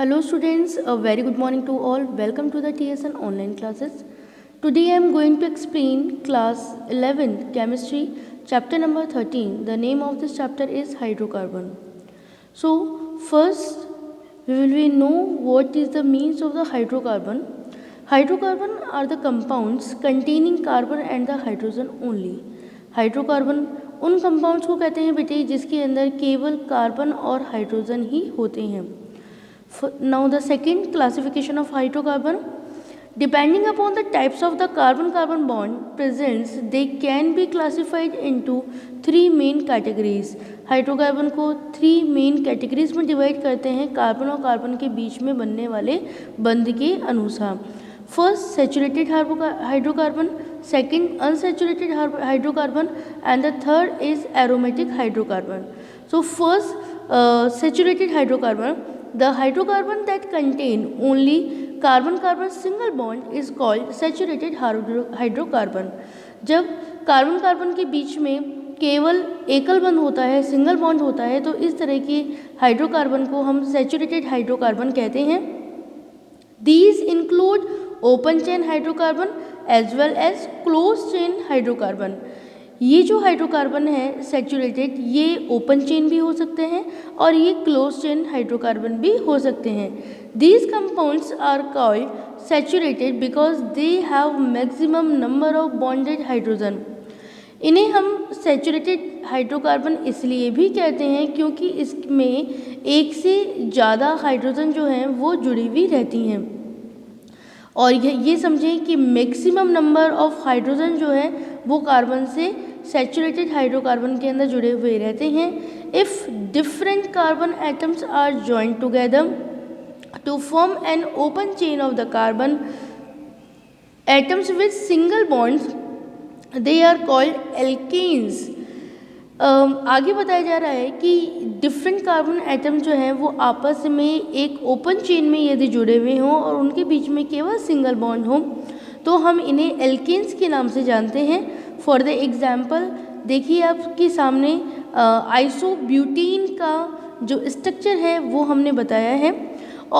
Hello students, a very good morning to all. Welcome to the TSN online classes. Today I am going to explain class 11 chemistry chapter number 13. The name of this chapter is hydrocarbon. So first we know what is the means of the hydrocarbon. Hydrocarbon are the compounds containing carbon and the hydrogen only. Hydrocarbon उन compounds को कहते हैं बेटे जिसके अंदर केवल carbon और hydrogen ही होते हैं. Now the second classification of hydrocarbon, depending upon the types of the carbon-carbon bond presents, they can be classified into three main categories. Hydrocarbon को 3 मेन कैटेगरीज में डिवाइड करते हैं कार्बन और कार्बन के बीच में बनने वाले बंध के अनुसार. First saturated hydrocarbon, second unsaturated hydrocarbon and the third is aromatic hydrocarbon. So first saturated hydrocarbon, the hydrocarbon that contain only carbon-carbon single bond is called saturated hydrocarbon. जब कार्बन कार्बन के बीच में केवल एकल बंध होता है, सिंगल बॉन्ड होता है, तो इस तरह के हाइड्रोकार्बन को हम सैचुरेटेड हाइड्रोकार्बन कहते हैं. These include open chain hydrocarbon as well as closed chain hydrocarbon. ये जो हाइड्रोकार्बन है सैचुरेटेड, ये ओपन चेन भी हो सकते हैं और ये क्लोज चेन हाइड्रोकार्बन भी हो सकते हैं. These compounds are called saturated because they have maximum number of bonded hydrogen. इन्हें हम सैचुरेटेड हाइड्रोकार्बन इसलिए भी कहते हैं क्योंकि इसमें एक से ज़्यादा हाइड्रोजन जो हैं वो जुड़ी हुई रहती हैं. और ये समझें कि मैक्सिमम नंबर ऑफ हाइड्रोजन जो है वो कार्बन से सैचुरेटेड हाइड्रोकार्बन के अंदर जुड़े हुए रहते हैं. If different carbon atoms are joined together to form an open chain of the carbon atoms with single bonds they are called alkanes. आगे बताया जा रहा है कि डिफरेंट कार्बन एटम जो हैं वो आपस में एक ओपन चेन में यदि जुड़े हुए हों और उनके बीच में केवल सिंगल बॉन्ड हो तो हम इन्हें एल्केन्स के नाम से जानते हैं. फॉर द एग्जाम्पल देखिए आपके सामने आइसोब्यूटीन का जो स्ट्रक्चर है वो हमने बताया है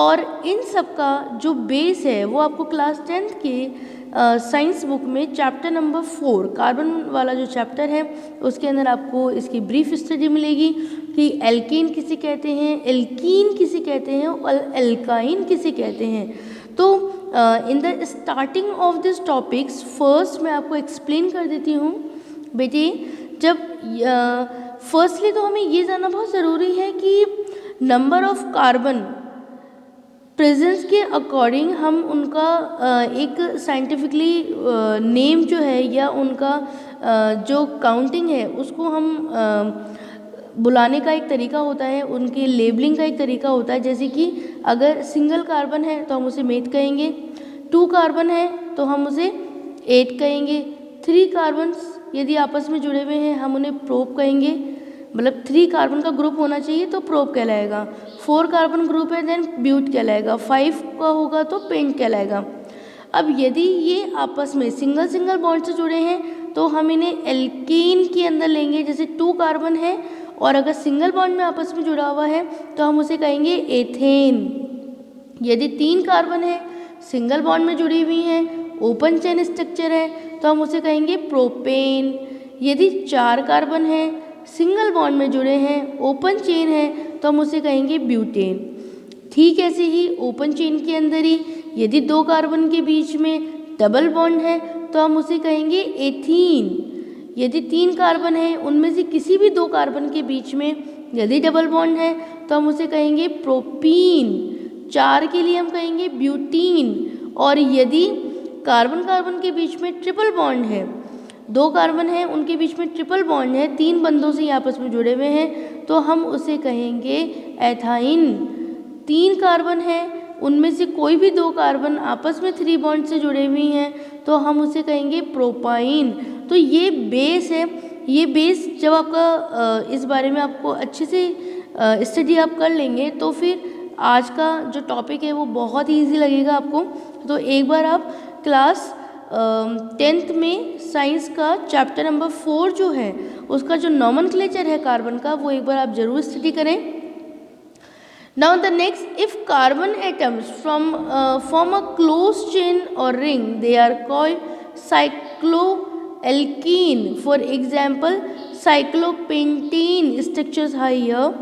और इन सब का जो बेस है वो आपको क्लास 10th के साइंस बुक में चैप्टर नंबर 4 कार्बन वाला जो चैप्टर है उसके अंदर आपको इसकी ब्रीफ स्टडी मिलेगी कि एल्केन किसे कहते हैं, एल्कीन किसे कहते हैं और एल्काइन किसे कहते हैं. तो in the starting of this topics first मैं आपको एक्सप्लेन कर देती हूँ बेटे. जब फर्स्टली तो हमें ये जानना बहुत ज़रूरी है कि नंबर ऑफ कार्बन प्रेजेंस के अकॉर्डिंग हम उनका एक साइंटिफिकली नेम जो है या उनका जो काउंटिंग है उसको हम बुलाने का एक तरीका होता है, उनके लेबलिंग का एक तरीका होता है. जैसे कि अगर सिंगल कार्बन है तो हम उसे मेथ कहेंगे, 2 कार्बन है तो हम उसे 8 कहेंगे, 3 कार्बन्स यदि आपस में जुड़े हुए हैं हम उन्हें प्रोप कहेंगे, मतलब 3 कार्बन का ग्रुप होना चाहिए तो प्रोप कहलाएगा. 4 कार्बन ग्रुप है देन ब्यूट कहलाएगा, 5 का होगा तो पेंट कहलाएगा. अब यदि ये आपस में सिंगल बॉन्ड से जुड़े हैं तो हम इन्हें एल्केन के अंदर लेंगे. जैसे 2 कार्बन है और अगर सिंगल बॉन्ड में आपस में जुड़ा हुआ है तो हम उसे कहेंगे एथेन. यदि 3 कार्बन है सिंगल बॉन्ड में जुड़ी हुई हैं, ओपन चेन स्ट्रक्चर है तो हम उसे कहेंगे प्रोपेन. यदि 4 कार्बन है सिंगल बॉन्ड में जुड़े हैं, ओपन चेन है तो हम उसे कहेंगे ब्यूटेन. ठीक ऐसे ही ओपन चेन के अंदर ही यदि 2 कार्बन के बीच में डबल बॉन्ड है तो हम उसे कहेंगे एथीन. यदि 3 कार्बन है उनमें से किसी भी 2 कार्बन के बीच में यदि डबल बॉन्ड है तो हम उसे कहेंगे प्रोपीन. 4 के लिए हम कहेंगे ब्यूटीन. और यदि कार्बन कार्बन के बीच में ट्रिपल बॉन्ड है, 2 कार्बन है उनके बीच में ट्रिपल बॉन्ड है, 3 बंधों से आपस में जुड़े हुए हैं तो हम उसे कहेंगे एथाइन. 3 कार्बन है उनमें से कोई भी 2 कार्बन आपस में 3 बॉन्ड से जुड़े हुए हैं तो हम उसे कहेंगे प्रोपाइन. तो ये बेस है. ये बेस जब आपका इस बारे में आपको अच्छे से स्टडी आप कर लेंगे तो फिर आज का जो टॉपिक है वो बहुत ही ईजी लगेगा आपको. तो एक बार आप क्लास 10th में साइंस का चैप्टर नंबर 4 जो है उसका जो नॉमेनक्लेचर है कार्बन का वो एक बार आप ज़रूर स्टडी करें. Now the next, if carbon atoms form a closed chain or ring, they are called cycloalkene. For example, cyclopentane structures are here.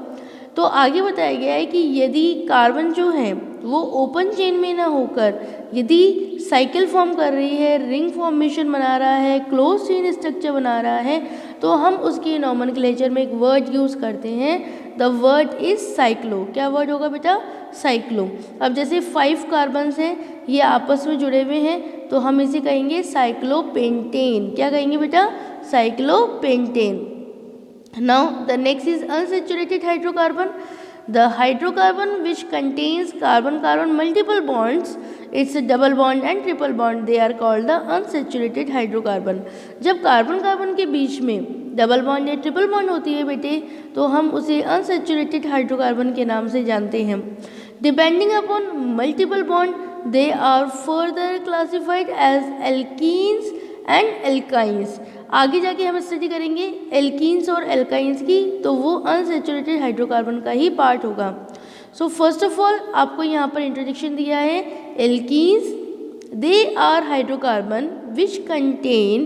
तो आगे बताया गया है कि यदि कार्बन जो है वो ओपन चेन में ना होकर यदि साइकिल फॉर्म कर रही है, रिंग फॉर्मेशन बना रहा है, क्लोज चेन स्ट्रक्चर बना रहा है, तो हम उसके नॉमेनक्लेचर में एक वर्ड यूज़ करते हैं. The word is cyclo. क्या वर्ड होगा बेटा? साइक्लो. अब जैसे 5 कार्बन्स हैं, ये आपस में जुड़े हुए हैं, तो हम इसे कहेंगे साइक्लोपेंटेन. क्या कहेंगे बेटा? Cyclopentane. Now the next is unsaturated hydrocarbon. The hydrocarbon which contains carbon-carbon multiple bonds, it's a double bond and triple bond, they are called the unsaturated hydrocarbon. जब कार्बन कार्बन के बीच में डबल बॉन्ड या triple bond होती है बेटे, तो हम उसे अनसेचुरेटेड हाइड्रोकार्बन के नाम से जानते हैं. Depending upon multiple bond, they are further classified as alkenes and alkynes. आगे जाके हम स्टडी करेंगे एल्कीन्स और एल्काइंस की, तो वो अनसेचुरेटेड हाइड्रोकार्बन का ही पार्ट होगा. सो फर्स्ट ऑफ ऑल आपको यहाँ पर इंट्रोडक्शन दिया है. Alkenes, they are hydrocarbon which contain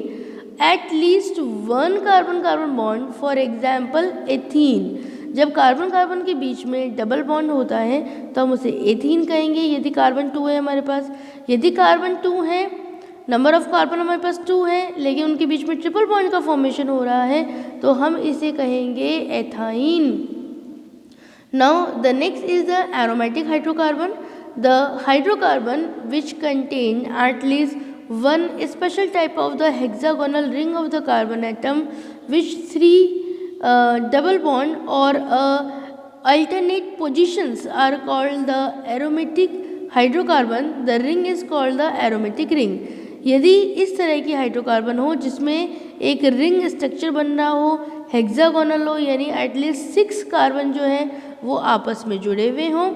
at least 1 carbon carbon bond. For example ethene. जब कार्बन कार्बन के बीच में डबल बॉन्ड होता है तो हम उसे एथीन कहेंगे यदि कार्बन 2 है हमारे पास. यदि कार्बन 2 है, नंबर ऑफ कार्बन हमारे पास 2 है, लेकिन उनके बीच में ट्रिपल बॉन्ड का फॉर्मेशन हो रहा है, तो हम इसे कहेंगे ethyne. Now the next is the aromatic hydrocarbon. The hydrocarbon which contain at least 1 special type of the hexagonal ring of the carbon atom which 3 double bond or alternate positions are called the aromatic hydrocarbon. The ring is called the aromatic ring. यदि इस तरह की hydrocarbon हो जिसमें एक ring structure बन रहा हो, हेक्सागोनल हो, यानी एटलीस्ट 6 कार्बन जो है वो आपस में जुड़े हुए हों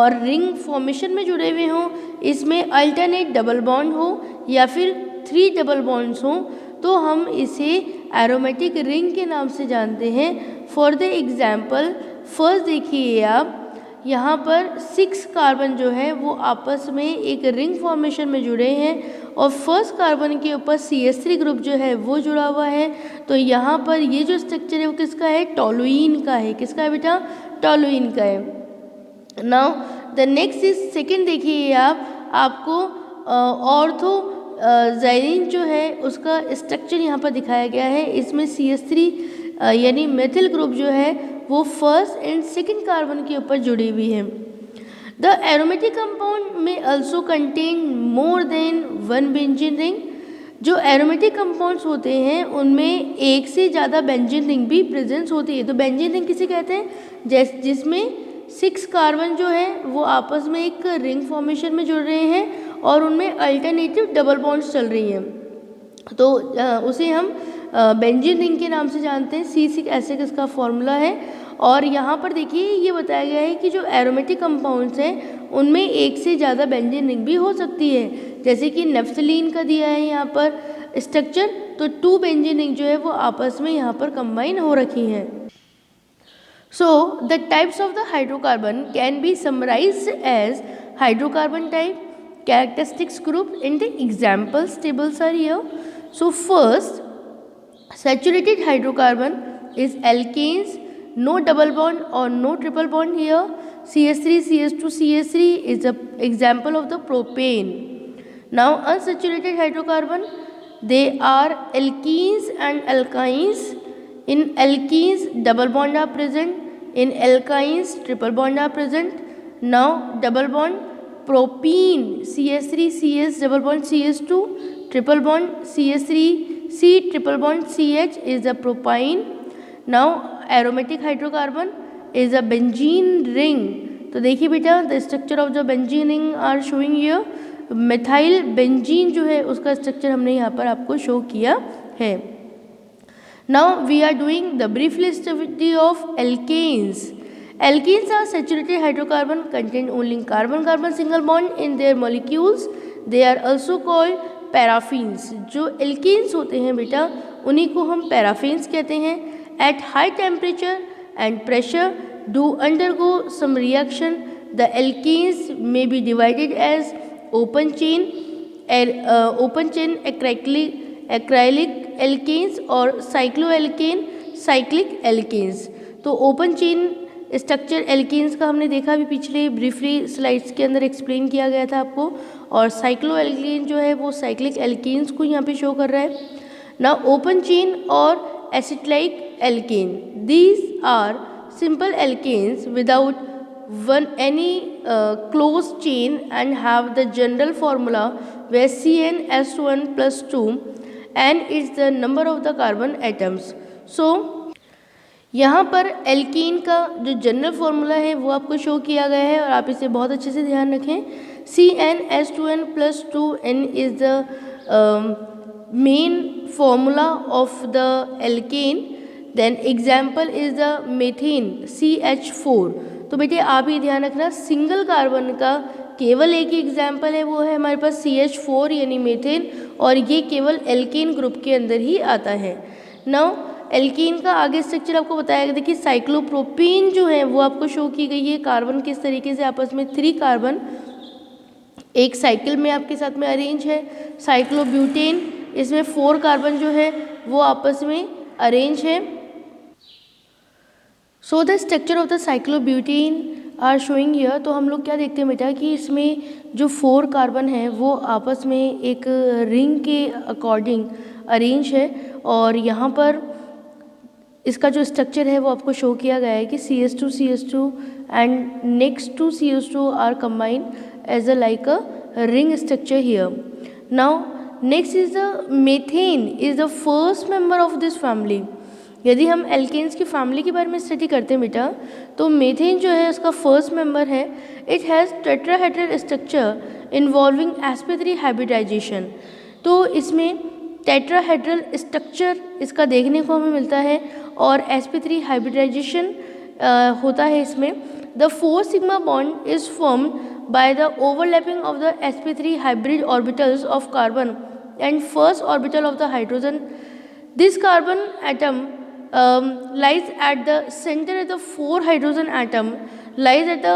और रिंग फॉर्मेशन में जुड़े हुए हों, इसमें अल्टरनेट डबल बॉन्ड हो या फिर 3 डबल बॉन्ड्स हों, तो हम इसे एरोमेटिक रिंग के नाम से जानते हैं. फॉर द एग्जाम्पल फर्स्ट देखिए आप, यहाँ पर 6 कार्बन जो है वो आपस में एक रिंग फॉर्मेशन में जुड़े हैं और फर्स्ट कार्बन के ऊपर CH3 ग्रुप जो है वो जुड़ा हुआ है. तो यहाँ पर ये जो स्ट्रक्चर है वो किसका है? टोलुइन का है. किसका है बेटा? टोलुइन का है. Now the next is second देखिए आप, आपको ऑर्थो ज़ाइलिन जो है उसका स्ट्रक्चर यहाँ पर दिखाया गया है. इसमें CH3 यानी मेथिल ग्रुप जो है वो फर्स्ट एंड सेकंड कार्बन के ऊपर जुड़ी हुई है. द एरोमेटिक कंपाउंड में also contain more than 1 benzene ring. जो एरोमेटिक कंपाउंड्स होते हैं उनमें एक से ज़्यादा बेंजीन रिंग भी प्रेजेंस होती है. तो बेंजीन रिंग किसे कहते हैं? जिसमें 6 कार्बन जो है वो आपस में एक रिंग फॉर्मेशन में जुड़ रहे हैं और उनमें अल्टरनेटिव डबल बॉन्ड्स चल रही हैं, तो उसे हम बेंजीन रिंग के नाम से जानते हैं. C6H6 इसका फॉर्मूला है. और यहाँ पर देखिए ये बताया गया है कि जो एरोमेटिक कंपाउंड्स हैं उनमें एक से ज़्यादा बेंजीन रिंग भी हो सकती है. जैसे कि नेफ्थलीन का दिया है यहाँ पर स्ट्रक्चर, तो 2 बेंजीन रिंग जो है वो आपस में यहाँ पर कंबाइन हो रखी हैं. So the types of the hydrocarbon can be summarized as hydrocarbon type, characteristics group, and the examples tables are here. So first, saturated hydrocarbon is alkanes, no double bond or no triple bond here. CH3, CH2, CH3 is the example of the propane. Now unsaturated hydrocarbon, they are alkenes and alkynes. In alkenes, double bond are present. In alkynes, triple bond are present. Now double bond, propene, CH3, CH, double bond CH2, triple bond CH3, C, triple bond CH is the propyne. Now aromatic hydrocarbon is a benzene ring. तो देखिए बेटा, the structure of the benzene ring are showing here. Methyl benzene जो है उसका structure हमने यहाँ पर आपको शो किया है. Now we are doing the brief study of alkanes. Alkanes are saturated hydrocarbon contain only carbon-carbon single bond in their molecules. They are also called paraffins. जो alkanes होते हैं बेटा उन्हीं को हम paraffins कहते हैं. At high temperature and pressure do undergo some reaction. The alkenes may be divided as open chain acrylic alkenes और cyclic alkenes. तो ओपन चेन स्ट्रक्चर एल्केन्स का हमने देखा अभी पिछले ब्रीफली स्लाइड्स के अंदर एक्सप्लेन किया गया था आपको, और साइक्लो एल्केन जो है वो साइक्लिक एल्केन्स को यहाँ पे शो कर रहा है ना. ओपन चेन और acyclic alkane, these are simple alkanes without any closed chain and have the general formula where CnS1 plus 2 and is the number of the carbon atoms. So यहाँ पर एल्कीन का जो general formula है वो आपको show किया गया है और आप इसे बहुत अच्छे से ध्यान रखें. CnS2n plus 2n is the main formula of the alkane. Then example is the methane CH4. तो बेटे आप ये ध्यान रखना, सिंगल कार्बन का केवल एक ही एग्जाम्पल है, वो है हमारे पास CH4 यानी मीथेन, और ये केवल एल्केन ग्रुप के अंदर ही आता है. नाउ एल्कीन का आगे स्ट्रक्चर आपको बताया गया. देखिए साइक्लोप्रोपीन जो है वो आपको शो की गई है. कार्बन किस तरीके से आपस में 3 कार्बन एक साइकिल में आपके साथ में अरेंज है. साइक्लोब्यूटेन, इसमें 4 कार्बन जो है वो आपस में अरेंज है. So the structure of the cyclobutane are showing here. तो हम लोग क्या देखते हैं बेटा कि इसमें जो 4 कार्बन है वो आपस में एक रिंग के अकॉर्डिंग अरेंज है, और यहाँ पर इसका जो स्ट्रक्चर है वो आपको शो किया गया है कि CH2 and next to CH2 are combined as a like a ring structure here. Now next is the methane is the first member of this family. यदि हम एल्केन्स की फैमिली के बारे में स्टडी करते हैं बेटा, तो मीथेन जो है उसका फर्स्ट मेंबर है. It has tetrahedral structure involving sp3 hybridization. तो इसमें टेट्राहेड्रल स्ट्रक्चर इसका देखने को हमें मिलता है और sp3 हाइब्रिडाइजेशन होता है इसमें. The 4 sigma bond is formed by the overlapping of the sp3 hybrid orbitals of carbon and first orbital of the hydrogen. This carbon atom lies at the center of the 4 hydrogen atom lies at the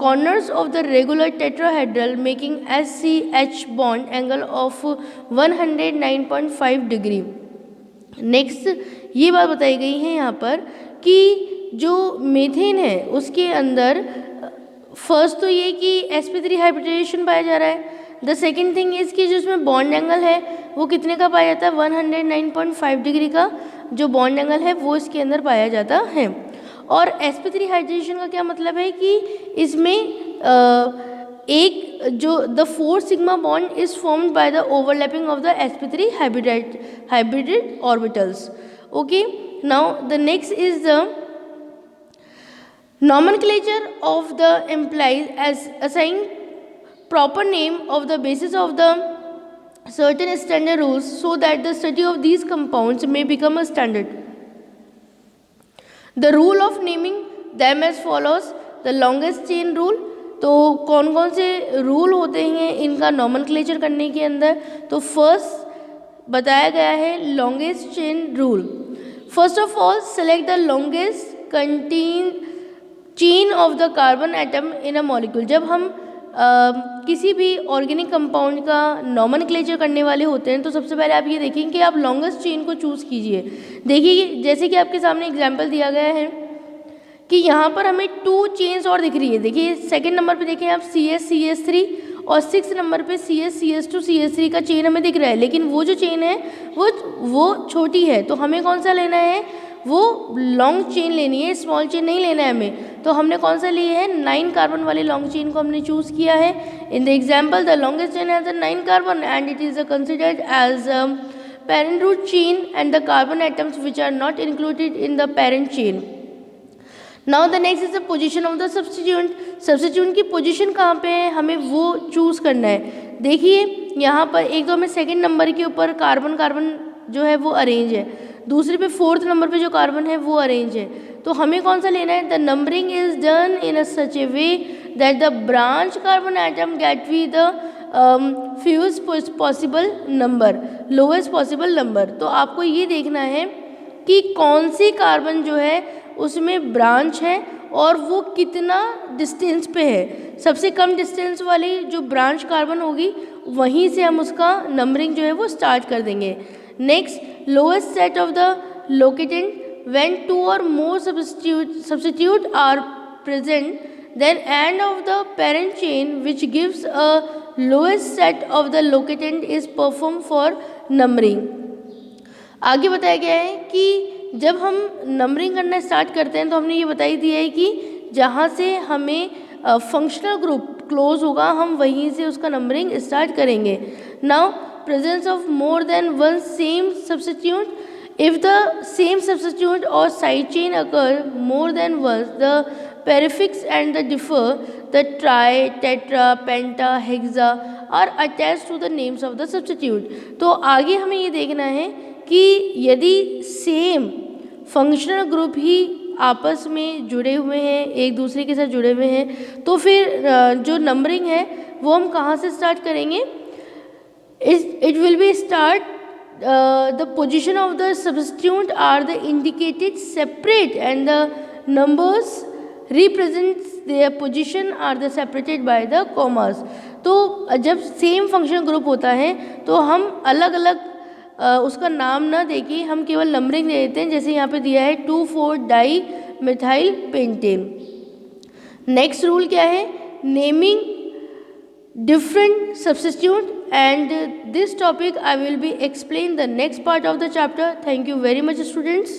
corners of the regular tetrahedral making SCH bond angle of 109.5 degree. Next ये बात बताई गई है यहाँ पर कि जो methane है उसके अंदर फर्स्ट तो ये कि sp3 हाइब्रिडाइजेशन पाया जा रहा है. द सेकेंड थिंग इज़ कि जो इसमें बॉन्ड एंगल है वो कितने का पाया जाता है, 109.5 डिग्री का जो बॉन्ड एंगल है वो इसके अंदर पाया जाता है. और sp3 हाइब्रिडाइजेशन का क्या मतलब है कि इसमें एक जो the 4 sigma bond is formed by the overlapping of the sp3 hybrid orbitals. Okay, now the next is the nomenclature of the implies as assigning proper name of the basis of the certain standard rules so that the study of these compounds may become a standard. The rule of naming them as follows. The longest chain rule. तो कौन कौन से rule होते हैं इनका nomenclature करने के अंदर, तो फर्स्ट बताया गया है longest chain rule. First of all select the longest contain chain of the carbon atom in a molecule. जब हम किसी भी ऑर्गेनिक कंपाउंड का नॉमेनक्लेचर करने वाले होते हैं तो सबसे पहले आप ये देखेंगे कि आप लॉन्गेस्ट चेन को चूज़ कीजिए. देखिए जैसे कि आपके सामने एग्जांपल दिया गया है कि यहाँ पर हमें 2 चेन्स और दिख रही है. देखिए सेकंड नंबर पे देखें आप CH3 और 6 नंबर पे CH2CH3 का चेन हमें दिख रहा है, लेकिन वो जो चेन है वो छोटी है. तो हमें कौन सा लेना है, वो लॉन्ग चेन लेनी है, स्मॉल चेन नहीं लेना है हमें. तो हमने कौन सा लिए है, 9 कार्बन वाली लॉन्ग चेन को हमने चूज़ किया है. In the example the longest chain has 9 carbon and it is considered as parent root chain and the carbon atoms which are not included in the parent chain. Now the next is the position of the substituent. Substituent की position कहाँ पे है, हमें वो choose करना है. देखिए यहाँ पर एक तो हमें सेकंड नंबर के ऊपर कार्बन जो है वो अरेंज है, दूसरे पे 4th नंबर पे जो कार्बन है वो अरेंज है. तो हमें कौन सा लेना है, the numbering is done in a such a way that the branch carbon atom get we the fewest possible number, lowest possible number. तो आपको ये देखना है कि कौन सी कार्बन जो है उसमें ब्रांच है और वो कितना डिस्टेंस पे है। सबसे कम डिस्टेंस वाली जो ब्रांच कार्बन होगी वहीं से हम उसका नंबरिंग जो है वो स्टार्ट कर देंगे। Next, lowest set of the locant when two or more substitute are present, then end of the parent chain which gives a lowest set of the locatant is performed for numbering। आगे बताया गया है कि जब हम numbering करना start करते हैं तो हमने ये बताई दिया है कि जहाँ से हमें फंक्शनल ग्रुप क्लोज होगा हम वहीं से उसका नंबरिंग स्टार्ट करेंगे। Now, presence of more than one same substitute, if the same substituent or side chain occur more than once, the prefix and the differ, the tri, tetra, penta, hexa are attached to the names of the substitute। तो आगे हमें ये देखना है कि यदि same functional group ही आपस में जुड़े हुए हैं, एक दूसरे के साथ जुड़े हुए हैं, तो फिर जो नंबरिंग है वो हम कहाँ से स्टार्ट करेंगे? It will be start the position of the substituent are the indicated separate and the numbers represents their position are the separated by the commas। तो जब सेम फंक्शन ग्रुप होता है तो हम अलग अलग उसका नाम ना देके हम केवल नंबरिंग दे देते हैं, जैसे यहाँ पे दिया है 2,4-डाई मिथाइल पेंटेन। नेक्स्ट रूल क्या है? Naming different substitute, and this topic I will be explain the next part of the chapter. Thank you very much, students.